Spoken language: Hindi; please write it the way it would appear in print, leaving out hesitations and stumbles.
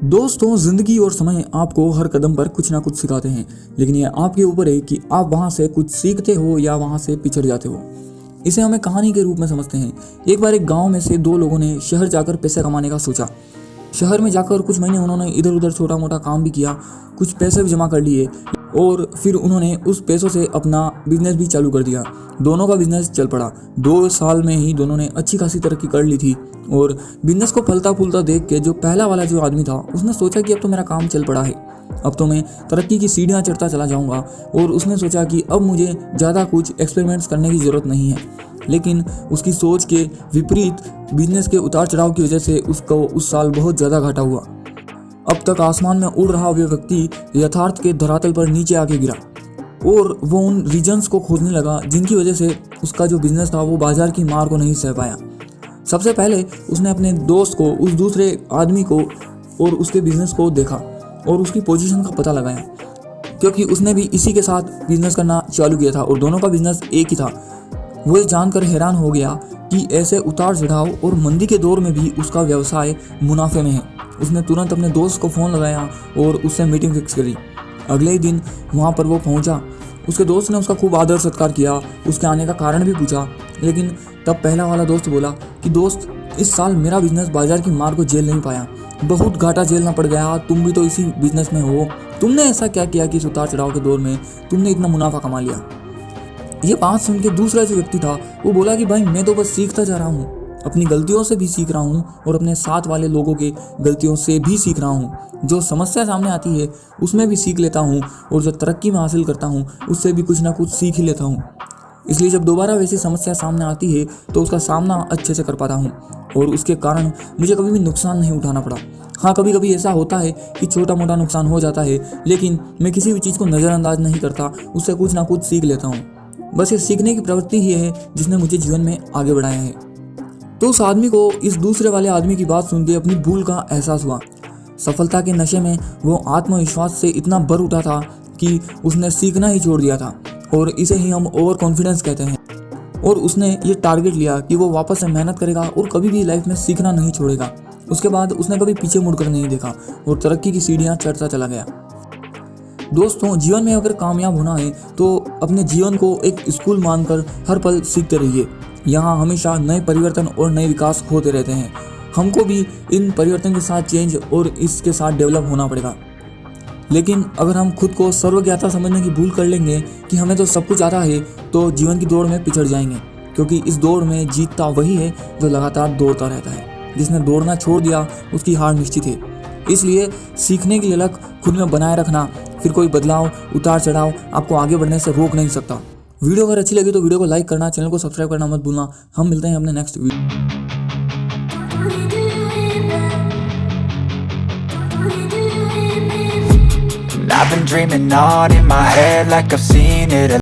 दोस्तों, जिंदगी और समय आपको हर कदम पर कुछ ना कुछ सिखाते हैं, लेकिन ये आपके ऊपर है कि आप वहाँ से कुछ सीखते हो या वहाँ से पिछड़ जाते हो। इसे हमें कहानी के रूप में समझते हैं। एक बार एक गांव में से दो लोगों ने शहर जाकर पैसे कमाने का सोचा। शहर में जाकर कुछ महीने उन्होंने इधर उधर छोटा मोटा काम भी किया, कुछ पैसे भी जमा कर लिए और फिर उन्होंने उस पैसों से अपना बिजनेस भी चालू कर दिया। दोनों का बिजनेस चल पड़ा। 2 साल में ही दोनों ने अच्छी खासी तरक्की कर ली थी और बिजनेस को फलता फूलता देख के जो पहला वाला जो आदमी था उसने सोचा कि अब तो मेरा काम चल पड़ा है, अब तो मैं तरक्की की सीढ़ियाँ चढ़ता चला जाऊँगा। और उसने सोचा कि अब मुझे ज़्यादा कुछ एक्सपेरिमेंट्स करने की ज़रूरत नहीं है। लेकिन उसकी सोच के विपरीत बिजनेस के उतार चढ़ाव की वजह से उसको उस साल बहुत ज़्यादा घाटा हुआ। अब तक आसमान में उड़ रहा हुआ व्यक्ति यथार्थ के धरातल पर नीचे आके गिरा और वो उन रीजन्स को खोजने लगा जिनकी वजह से उसका जो बिजनेस था वो बाजार की मार को नहीं सह पाया। सबसे पहले उसने अपने दोस्त को, उस दूसरे आदमी को और उसके बिजनेस को देखा और उसकी पोजीशन का पता लगाया, क्योंकि उसने भी इसी के साथ बिजनेस करना चालू किया था और दोनों का बिजनेस एक ही था। वो ये जानकर हैरान हो गया कि ऐसे उतार चढ़ाव और मंदी के दौर में भी उसका व्यवसाय मुनाफे में है। उसने तुरंत अपने दोस्त को फ़ोन लगाया और उससे मीटिंग फिक्स करी। अगले ही दिन वहाँ पर वो पहुँचा। उसके दोस्त ने उसका खूब आदर सत्कार किया, उसके आने का कारण भी पूछा। लेकिन तब पहला वाला दोस्त बोला कि दोस्त, इस साल मेरा बिजनेस बाजार की मार को झेल नहीं पाया, बहुत घाटा झेलना पड़ गया। तुम भी तो इसी बिजनेस में हो, तुमने ऐसा क्या किया कि इस उतार चढ़ाव के दौर में तुमने इतना मुनाफा कमा लिया। ये बात सुन के दूसरा जो व्यक्ति था वो बोला कि भाई, मैं तो बस सीखता जा रहा हूँ, अपनी गलतियों से भी सीख रहा हूँ और अपने साथ वाले लोगों के गलतियों से भी सीख रहा हूँ। जो समस्या सामने आती है उसमें भी सीख लेता हूँ और जो तरक्की में हासिल करता हूँ उससे भी कुछ ना कुछ सीख ही लेता हूँ। इसलिए जब दोबारा वैसी समस्या सामने आती है तो उसका सामना अच्छे से कर पाता हूँ और उसके कारण मुझे कभी भी नुकसान नहीं उठाना पड़ा। हाँ, कभी कभी ऐसा होता है कि छोटा मोटा नुकसान हो जाता है, लेकिन मैं किसी भी चीज़ को नज़रअंदाज नहीं करता, उससे कुछ ना कुछ सीख लेता हूँ। बस ये सीखने की प्रवृत्ति ही है जिसने मुझे जीवन में आगे बढ़ाया है। तो उस आदमी को इस दूसरे वाले आदमी की बात सुन के अपनी भूल का एहसास हुआ। सफलता के नशे में वो आत्मविश्वास से इतना भर उठा था कि उसने सीखना ही छोड़ दिया था और इसे ही हम ओवर कॉन्फिडेंस कहते हैं। और उसने ये टारगेट लिया कि वो वापस से मेहनत करेगा और कभी भी लाइफ में सीखना नहीं छोड़ेगा। उसके बाद उसने कभी पीछे मुड़कर नहीं देखा और तरक्की की सीढ़ियाँ चढ़ता चला गया। दोस्तों, जीवन में अगर कामयाब होना है तो अपने जीवन को एक स्कूल मानकर हर पल सीखते रहिए। यहाँ हमेशा नए परिवर्तन और नए विकास होते रहते हैं। हमको भी इन परिवर्तन के साथ चेंज और इसके साथ डेवलप होना पड़ेगा। लेकिन अगर हम खुद को सर्वज्ञाता समझने की भूल कर लेंगे कि हमें तो सब कुछ आता है, तो जीवन की दौड़ में पिछड़ जाएंगे, क्योंकि इस दौड़ में जीतता वही है जो लगातार दौड़ता रहता है। जिसने दौड़ना छोड़ दिया उसकी हार निश्चित है। इसलिए सीखने की ललक खुद में बनाए रखना, फिर कोई बदलाव, उतार चढ़ाव आपको आगे बढ़ने से रोक नहीं सकता। वीडियो अगर अच्छी लगी तो वीडियो को लाइक करना, चैनल को सब्सक्राइब करना मत भूलना। हम मिलते हैं अपने next video. I've been dreaming on in my head like I've seen it